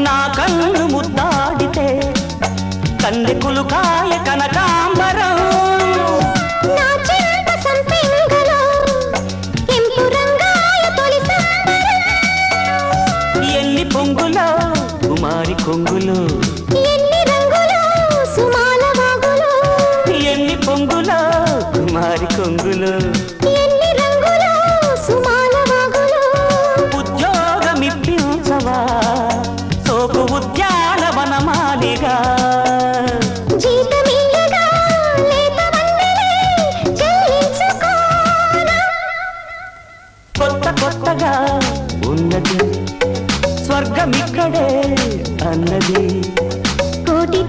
నా కన్ను ముద్దాడితే కందెకులు కాయ కనకాంబరం నా చింత సంపెంగలో కెంపు రంగాయ తొలి సంబరం ఎన్ని పొంగులో కుమారి కొంగులు ఎన్ని రంగులో సుమాల వాగులో ఎన్ని పొంగులో కుమారి కొంగులు ఎన్ని రంగులో సుమాల వాగులో ఉద్యోగమిప్పించవా సోపు ఉద్యానవనమాలిగా జీతమియ్యగా లేత వన్నెలే చెల్లించుకోనా కొత్త కొత్తగా ఉన్నది స్వర్గమిక్కడే అన్నది కోటి